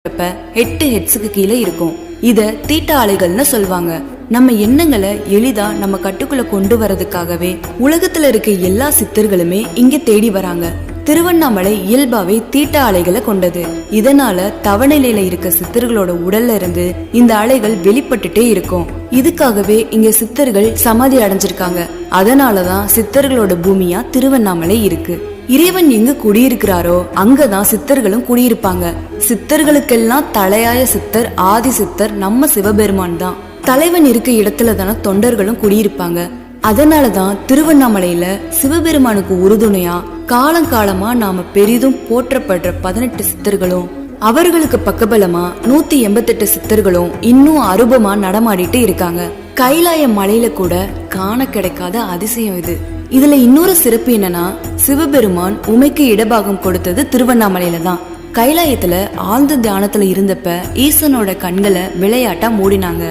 8 ஹெட்ஸுக்கு கீழே இருக்கும். இத தீட்டா அலைகள்னு சொல்வாங்க. நம்ம எண்ணங்களை எளிதா நம்ம கட்டுக்குள்ள கொண்டு வரதுக்காகவே உலகத்துல இருக்க எல்லா சித்தர்களுமே இங்க தேடி வராங்க. திருவண்ணாமலை இயல்பாவே தீட்டா அலைகளை கொண்டது. இதனால தவநிலையில இருக்க சித்தர்களோட உடல்ல இருந்து இந்த அலைகள் வெளிப்பட்டுட்டே இருக்கும். இதுக்காகவே இங்க சித்தர்கள் சமாதி அடைஞ்சிருக்காங்க. அதனாலதான் சித்தர்களோட பூமியா திருவண்ணாமலை இருக்கு. இறைவன் எங்க குடியிருக்கிறாரோ அங்கதான் சித்தர்களும் குடியிருப்பாங்க. சித்தர்களுக்கெல்லாம் தலையாய சித்தர் ஆதி சித்தர் நம்ம சிவபெருமான் தான். தலைவன் இருக்க இடத்துல தானே தொண்டர்களும் குடியிருப்பாங்க. அதனாலதான் திருவண்ணாமலையில சிவபெருமானுக்கு உறுதுணையா காலங்காலமா நாம பெரிதும் போற்றப்படுற 18 சித்தர்களும் அவர்களுக்கு பக்கபலமா 188 சித்தர்களும் இன்னும் அரூபமா நடமாடிட்டு இருக்காங்க. கைலாய மலையில கூட காண கிடைக்காத அதிசயம் இது. இதுல இன்னொரு சிறப்பு என்னன்னா, சிவபெருமான் உமைக்கு இடபாகம் கொடுத்தது திருவண்ணாமலையில தான். கைலாயத்துல ஆழ்ந்த தியானத்துல இருந்தப்ப ஈசனோட கண்களை விளையாட்டா மூடினாங்க.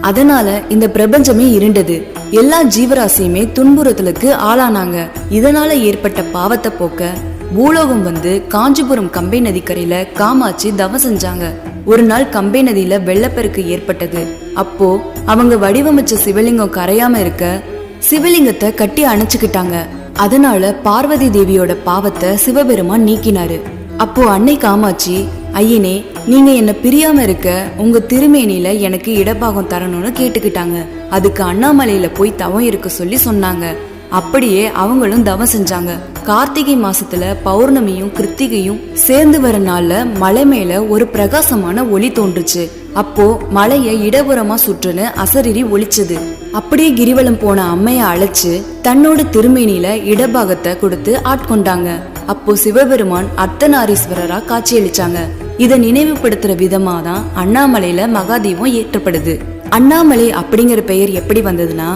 அதனால இந்த பிரபஞ்சமே இருண்டது. எல்லா ஜீவராசியுமே துன்புறுத்தலுக்கு ஆளானாங்க. இதனால ஏற்பட்ட பாவத்தை போக்க பூலோகம் வந்து காஞ்சிபுரம் கம்பை நதிக்கரையில காமாட்சி தவம் செஞ்சாங்க. ஒரு நாள் கம்பை நதியில வெள்ளப்பெருக்கு ஏற்பட்டது. அப்போ அவங்க வடிவமைச்ச சிவலிங்கம் கரையாம இருக்க சிவலிங்கத்தை கட்டி அணைச்சுக்கிட்டாங்க. அதனால பார்வதி தேவியோட பாவத்தை சிவபெருமான் நீக்கினாரு. அப்போ அன்னை காமாட்சி, ஐயனே, நீங்க என்ன பிரியாம இருக்க உங்க திருமேனியில எனக்கு இடபாகம் தரணும்னு கேட்டுக்கிட்டாங்க. அதுக்கு அண்ணாமலையில போய் தவம் இருக்க சொல்லி சொன்னாங்க. அப்படியே அவங்களும் தவம் செஞ்சாங்க. கார்த்திகை மாசத்துல பௌர்ணமியும் கிருத்திகையும் சேர்ந்து வர நாள்ல மலை மேல ஒரு பிரகாசமான ஒளி தோன்றுச்சு. அப்போ மலைய இடபுறமா சுற்றுன்னு அசரீரி ஒளிச்சது. அப்படியே கிரிவலம் போன அம்மைய அழைச்சு தன்னோட திருமேனியில இடபாகத்தை கொடுத்து ஆட்கொண்டாங்க. அப்போ சிவபெருமான் அர்த்தநாரீஸ்வரரா காட்சியளிச்சாங்க. இத நினைவுபடுத்துற விதமா தான் அண்ணாமலையில மகாதீபம் ஏற்றப்படுது. அண்ணாமலை அப்படிங்கிற பெயர் எப்படி வந்ததுன்னா,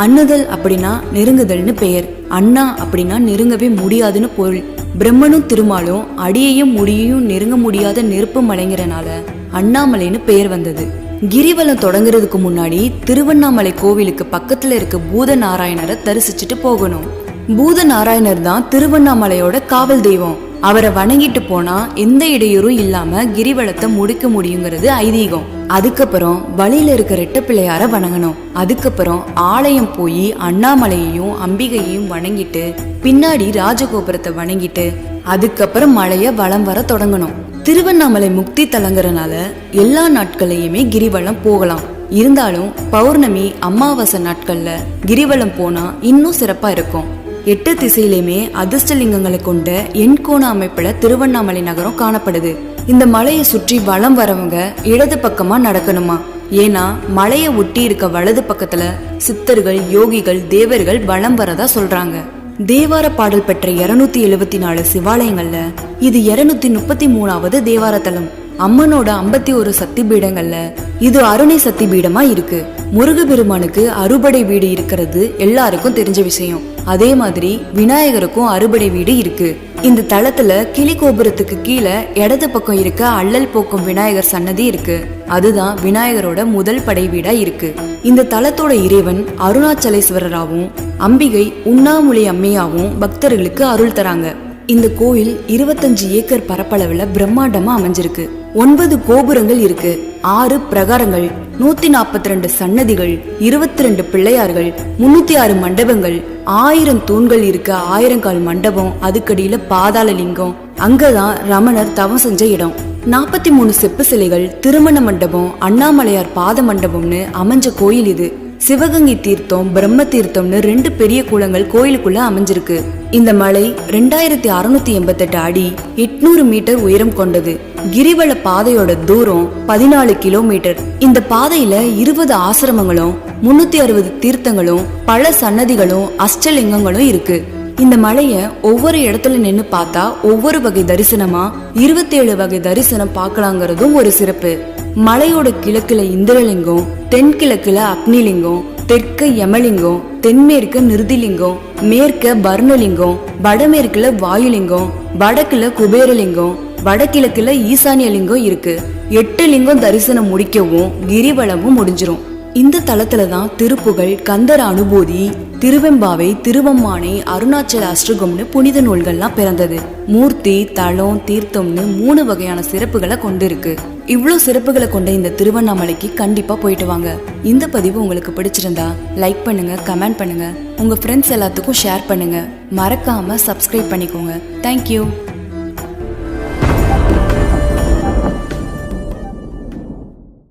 அண்ணுதல் அப்படின்னா நெருங்குதல்னு பெயர். அண்ணா அப்படின்னா நெருங்கவே முடியாதுன்னு பொருள். பிரம்மனும் திருமாலும் அடியையும் முடியையும் நெருங்க முடியாத நெருப்பு மலைங்கிறனால அண்ணாமலைன்னு பெயர் வந்தது. கிரிவலம் தொடங்குறதுக்கு முன்னாடி திருவண்ணாமலை கோவிலுக்கு பக்கத்துல இருக்க பூத நாராயணரை தரிசிச்சுட்டு போகணும். பூத நாராயணர் தான் திருவண்ணாமலையோட காவல் தெய்வம். அவரை வணங்கிட்டு போனா எந்த இடையூறும் இல்லாம கிரிவலத்தை முடிக்க முடியுங்கிறது ஐதீகம். அதுக்கப்புறம் வழியில இருக்க ரெட்ட பிள்ளையார வணங்கணும். அதுக்கப்புறம் ஆலயம் போய் அண்ணாமலையையும் அம்பிகையையும் வணங்கிட்டு பின்னாடி ராஜகோபுரத்தை வணங்கிட்டு அதுக்கப்புறம் மலைய வலம் வர தொடங்கணும். திருவண்ணாமலை முக்தி தலங்கறனால எல்லா நாட்களையுமே கிரிவலம் போகலாம். இருந்தாலும் பௌர்ணமி அமாவாசை நாட்கள்ல கிரிவலம் போனா இன்னும் சிறப்பா இருக்கும். 8 திசையிலுமே அதிர்ஷ்டலிங்கங்களை கொண்ட எண்கோண அமைப்புல திருவண்ணாமலை நகரம் காணப்படுது. இந்த மலையை சுற்றி வலம் வரவங்க இடது பக்கமா நடக்கணுமா. ஏன்னா மலையை ஒட்டி இருக்க வலது பக்கத்துல சித்தர்கள் யோகிகள் தேவர்கள் வலம் வரதா சொல்றாங்க. தேவார பாடல் பெற்ற 274 சிவாலயங்கள்ல இது 233வது தேவார தலம். அம்மனோட 51 சக்தி பீடங்கள்ல இது அருணை சக்தி பீடமா இருக்கு. முருகபெருமானுக்கு அறுபடை வீடு இருக்கிறது எல்லாருக்கும் தெரிஞ்ச விஷயம். அதே மாதிரி விநாயகருக்கும் அறுபடை வீடு இருக்கு. இந்த தலத்துல கிளி கோபுரத்துக்கு கீழே இடது பக்கம் இருக்க அள்ளல் போக்கும் விநாயகர் சன்னதி இருக்கு. அதுதான் விநாயகரோட முதல் படை வீடா இருக்கு. இந்த தலத்தோட இறைவன் அருணாச்சலேஸ்வரராவும் அம்பிகை உண்ணாமுலை அம்மையாவும் பக்தர்களுக்கு அருள் தராங்க. இந்த கோயில் 25 ஏக்கர் பரப்பளவுல பிரம்மாண்டமா அமைஞ்சிருக்கு. 9 கோபுரங்கள் இருக்கு, 6 பிரகாரங்கள், 142 சன்னதிகள், 22 பிள்ளையார்கள், 306 மண்டபங்கள், 1000 தூண்கள் இருக்க 1000 கால் மண்டபம். அதுக்கடியில பாதாள லிங்கம், அங்கதான் ரமணர் தவம் செஞ்ச இடம். 43 செப்பு சிலைகள், திருமண மண்டபம், அண்ணாமலையார் பாத மண்டபம்னு அமைஞ்ச கோயில் இது. சிவகங்கை தீர்த்தம் பிரம்ம தீர்த்தம்னு 2 பெரிய குளங்கள் கோயிலுக்குள்ள அமைஞ்சிருக்கு. இந்த மலை 2688 அடி 800 மீட்டர் உயரம் கொண்டது. கிரிவல பாதையோட தூரம் 14 கிலோமீட்டர். இந்த பாதையில 20 ஆசிரமங்களும் 360 தீர்த்தங்களும் பல சன்னதிகளும் அஷ்டலிங்கங்களும் இருக்கு. இந்த மலைய ஒவ்வொரு இடத்துல நின்னு பார்த்தா ஒவ்வொரு வகை தரிசனமா 27 வகை தரிசனம் பார்க்கலாங்கிறதும் ஒரு சிறப்பு. மலையோட கிழக்குல இந்திரலிங்கம், தென்கிழக்குல அக்னிலிங்கம், தெற்க யமலிங்கம், தென்மேற்க நிருதிலிங்கம், மேற்க பர்ணலிங்கம், வடமேற்குல வாயுலிங்கம், வடக்குல குபேரலிங்கம், வடகிழக்குல ஈசானியலிங்கம் இருக்கு. 8 லிங்கம் தரிசனம் முடிக்கவும் கிரிவலமும் முடிஞ்சிரும். இந்த தலத்துலதான் திருப்புகழ், கந்தர அனுபூதி, திருவெம்பாவை, திருவம்மானை, அருணாச்சல அஷ்டகம்னு புனித நூல்கள்லாம் பிறந்தது. மூர்த்தி, தலம், தீர்த்தம்னு 3 வகையான சிறப்புகளை கொண்டிருக்கு. இவ்ளோ சிறப்புகளை கொண்ட இந்த திருவண்ணாமலைக்கு கண்டிப்பா போயிட்டு வாங்க. இந்த பதிவு உங்களுக்கு பிடிச்சிருந்தா லைக் பண்ணுங்க, கமெண்ட் பண்ணுங்க, உங்க ஃப்ரெண்ட்ஸ் எல்லாத்துக்கும் ஷேர் பண்ணுங்க. மறக்காம சப்ஸ்கிரைப் பண்ணிக்கோங்க. தேங்க்யூ.